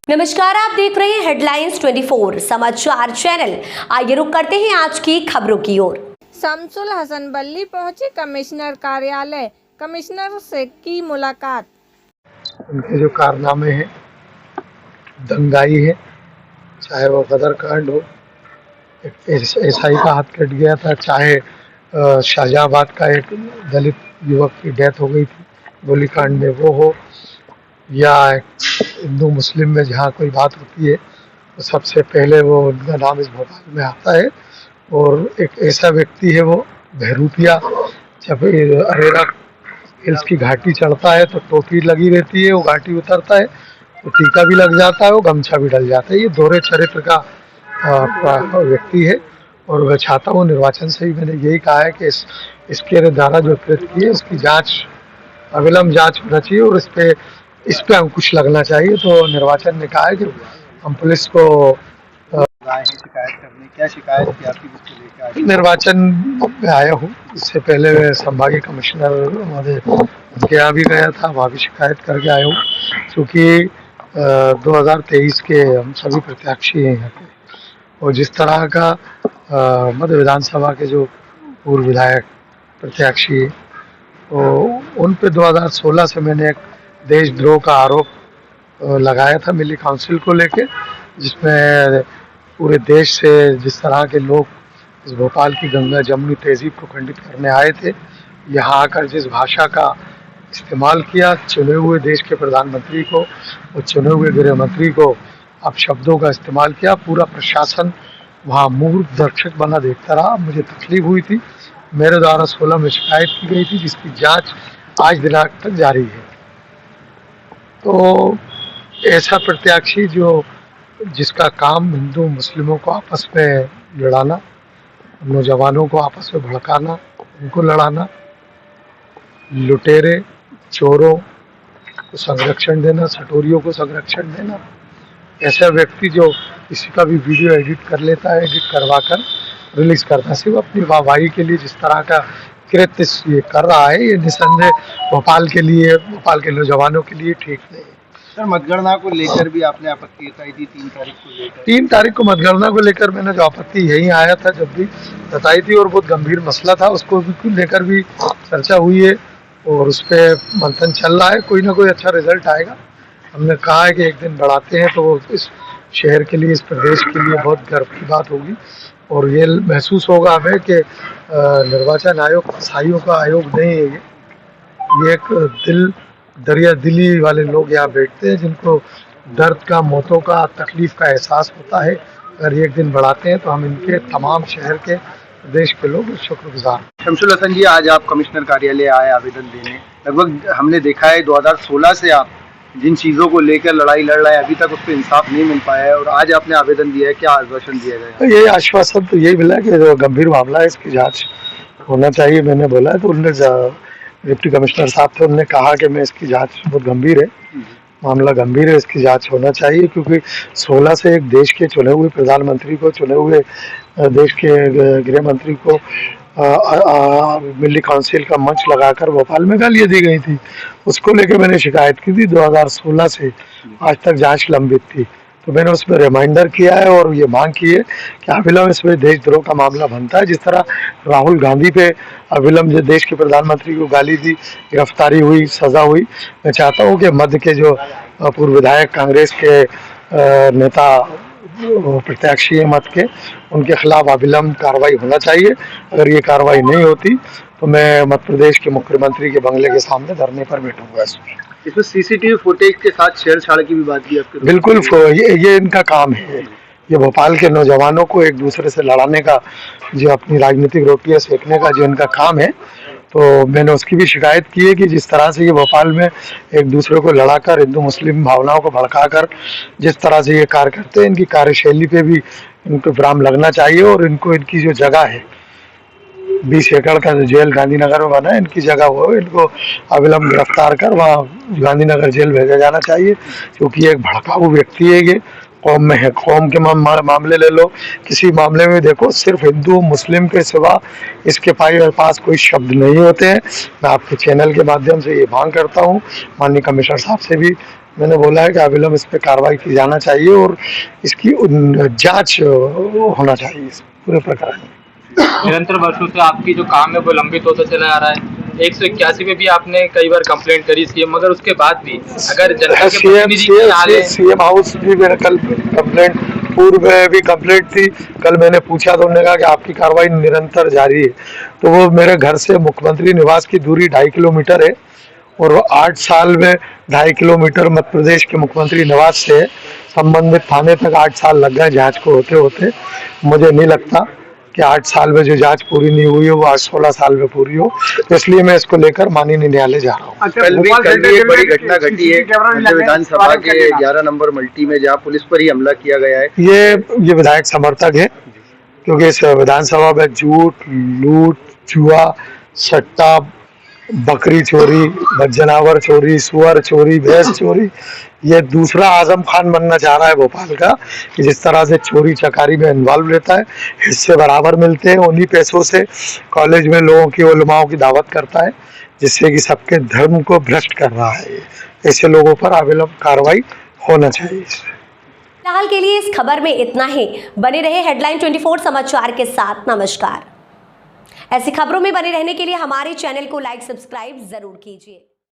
नमस्कार, आप देख रहे हैं हेडलाइंस 24 समाचार चैनल। आइए रुक करते हैं आज की खबरों की ओर। शमसुल हसन बल्ली पहुंचे कमिश्नर कार्यालय, कमिश्नर से की मुलाकात। उनके जो कारनामे हैं, दंगाई है, चाहे वो गदर कांड हो, एक एसआई का हाथ कट गया था, चाहे शाहजहाबाद का एक दलित युवक की डेथ हो गई थी गोलीकांड में वो हो, या हिंदू मुस्लिम में जहाँ कोई बात होती है तो सबसे पहले वो उनका नाम इस भोपाल में आता है। और एक ऐसा व्यक्ति है वो बहरूपिया, जब अरेरा हिल्स की घाटी चढ़ता है तो टोपी लगी रहती है, वो घाटी उतरता है तो टीका भी लग जाता है, वो गमछा भी डल जाता है। ये दोहरे चरित्र का व्यक्ति है और मैं चाहता हूँ निर्वाचन से ही मैंने यही कहा है कि इसके द्वारा जो कृत्य किए उसकी जांच, अविलंब जांच होना चाहिए और इस पे अंकुश लगना चाहिए। तो निर्वाचन ने कहा है कि हम पुलिस को शिकायत करने, क्या शिकायत की आपकी जिसको लेकर आए? निर्वाचन में आया हूँ, इससे पहले मैं संभागीय कमिश्नर महोदय के यहाँ भी गया था, वहाँ भी शिकायत करके आया हूँ। क्योंकि 2023 के हम सभी प्रत्याशी हैं यहाँ पे, और जिस तरह का मध्य विधानसभा के जो पूर्व विधायक प्रत्याशी तो उन पे 2016 से मैंने एक देशद्रोह का आरोप लगाया था मिली काउंसिल को लेके, जिसमें पूरे देश से जिस तरह के लोग इस भोपाल की गंगा जमुनी तहजीब को खंडित करने आए थे, यहाँ आकर जिस भाषा का इस्तेमाल किया चुने हुए देश के प्रधानमंत्री को और चुने हुए गृह मंत्री को अपशब्दों का इस्तेमाल किया, पूरा प्रशासन वहाँ मूर्ख दर्शक बना देखता रहा। मुझे तकलीफ हुई थी, मेरे द्वारा 16 में शिकायत की गई थी जिसकी जांच आज दिनांक तक जारी है। तो ऐसा प्रत्याशी जिसका काम हिंदू मुस्लिमों को आपस में लड़ाना, नौजवानों को आपस में भड़काना, उनको लड़ाना, लुटेरे चोरों को संरक्षण देना, सटोरियों को संरक्षण देना, ऐसा व्यक्ति जो किसी का भी वीडियो एडिट कर लेता है, एडिट करवा कर रिलीज करता है सिर्फ अपनी वाहवाही के लिए, जिस तरह का कृत्य ये कर रहा है, ये निसंदेह भोपाल के लिए, भोपाल के नौजवानों के लिए ठीक नहीं है। सर, मतगणना को लेकर भी आपने आपत्ति जताई थी 3 तारीख को लेकर। 3 तारीख को मतगणना को लेकर मैंने जो आपत्ति यहीं आया था जब भी बताई थी, और बहुत गंभीर मसला था, उसको लेकर भी चर्चा हुई है और उस पर मंथन चल रहा है। कोई ना कोई अच्छा रिजल्ट आएगा। हमने कहा है कि एक दिन बढ़ाते हैं तो इस शहर के लिए, इस प्रदेश के लिए बहुत गर्व की बात होगी और ये महसूस होगा हमें कि निर्वाचन आयोग कसाईयों का आयोग नहीं है, ये एक दरिया दिली वाले लोग यहाँ बैठते हैं जिनको दर्द का, मौतों का, तकलीफ का एहसास होता है। अगर ये एक दिन बढ़ाते हैं तो हम इनके तमाम शहर के, प्रदेश के लोग शुक्रगुजार। शमसुल हसन जी, आज आप कमिश्नर कार्यालय आए आवेदन देने। लगभग हमने देखा है 2016 से आप जिन चीज़ों को लेकर लड़ाई लड़ रहे हैं, अभी तक उस पर इंसाफ नहीं मिल पाया है और आज आपने आवेदन दिया है, क्या आश्वासन दिया गया? ये आश्वासन तो यही मिला कि जो गंभीर मामला है इसकी जांच होना चाहिए, मैंने बोला है। तो उन्होंने डिप्टी कमिश्नर साहब थे, उन्होंने कहा कि मैं इसकी जांच बहुत गंभीर है, मामला गंभीर है, इसकी जांच होना चाहिए। क्योंकि 16 से एक देश के चुने हुए प्रधानमंत्री को, चुने हुए देश के गृह मंत्री को मिली काउंसिल का मंच लगाकर भोपाल में गालियाँ दी गई थी। उसको लेकर मैंने शिकायत की थी। 2016 से आज तक जांच लंबित थी, तो मैंने उसमें रिमाइंडर किया है और ये मांग की है कि अविलंब इसमें देशद्रोह का मामला बनता है। जिस तरह राहुल गांधी पे अविलंब जो देश के प्रधानमंत्री को गाली दी, गिरफ्तारी हुई, सजा हुई, मैं चाहता हूँ कि मध्य के जो पूर्व विधायक कांग्रेस के नेता प्रत्याशी है मत के, उनके खिलाफ अविलंब कार्रवाई होना चाहिए। अगर ये कार्रवाई नहीं होती तो मैं मध्य प्रदेश के मुख्यमंत्री के बंगले के सामने धरने पर बैठूंगा। इसमें सीसीटीवी फुटेज के साथ छेड़छाड़ की भी बात की आपके? बिल्कुल, ये इनका काम है। ये भोपाल के नौजवानों को एक दूसरे से लड़ाने का, जो अपनी राजनीतिक रोटियां सेकने का जो इनका काम है, तो मैंने उसकी भी शिकायत की है कि जिस तरह से ये भोपाल में एक दूसरे को लड़ाकर, हिंदू मुस्लिम भावनाओं को भड़काकर जिस तरह से ये कार्य करते हैं, इनकी कार्यशैली पे भी इनको विराम लगना चाहिए। और इनको, इनकी जो जगह है 20 एकड़ का जो जेल गांधीनगर में बना है, इनकी जगह वो, इनको अविलंब गिरफ्तार कर वहाँ गांधीनगर जेल भेजा जाना चाहिए, क्योंकि एक भड़काऊ व्यक्ति है ये कौम में है। कौम के मामले ले लो, किसी मामले में देखो, सिर्फ हिंदू मुस्लिम के सिवा इसके पास कोई शब्द नहीं होते हैं। मैं आपके चैनल के माध्यम से ये मांग करता हूँ, माननीय कमिश्नर साहब से भी मैंने बोला है कि अविलंब इस पर कार्रवाई की जाना चाहिए और इसकी जांच होना चाहिए इस पूरे प्रकरण में। निरंतर वर्षों से आपकी जो काम है वो लंबित होता चला आ रहा है। 181 में भी आपने कई बार कंप्लेंट करी सीएम, मगर उसके बाद भी अगर जनता के प्रतिनिधि सीएम हाउस भी मेरा कल कंप्लेंट, पूर्व में भी कंप्लेंट थी। कल मैंने पूछा तो उन्होंने कहा कि आपकी कार्रवाई निरंतर जारी है। तो वो मेरे घर से मुख्यमंत्री निवास की दूरी 2.5 किलोमीटर है और वो 8 साल में 2.5 किलोमीटर मध्य प्रदेश के मुख्यमंत्री निवास से संबंधित थाने तक 8 साल लग गए जांच को होते होते। मुझे नहीं लगता कि 8 साल में जो जांच पूरी नहीं हुई है वो आज 16 साल में पूरी हो, तो इसलिए मैं इसको लेकर माननीय न्यायालय जा रहा हूँ। कल भी एक बड़ी घटना घटी है विधानसभा के 11 नंबर मल्टी में, जहाँ पुलिस पर ही हमला किया गया है। ये विधायक समर्थक है, क्योंकि इस विधानसभा में झूठ, लूट, जुआ, सट्टा, बकरी चोरी, जानवर चोरी, सुअर चोरी, भैंस चोरी, ये दूसरा आजम खान बनना चाह रहा है भोपाल का, कि जिस तरह से चोरी चकारी में इन्वॉल्व रहता है, हिस्से बराबर मिलते हैं, उन्हीं पैसों से कॉलेज में लोगों की उलमाओं की दावत करता है, जिससे कि सबके धर्म को भ्रष्ट कर रहा है। ऐसे लोगों पर अविलंब कार्रवाई होना चाहिए। फिलहाल के लिए इस खबर में इतना ही। बने रहे हेडलाइन 24 समाचार के साथ। नमस्कार। ऐसी खबरों में बने रहने के लिए हमारे चैनल को लाइक, सब्सक्राइब जरूर कीजिए।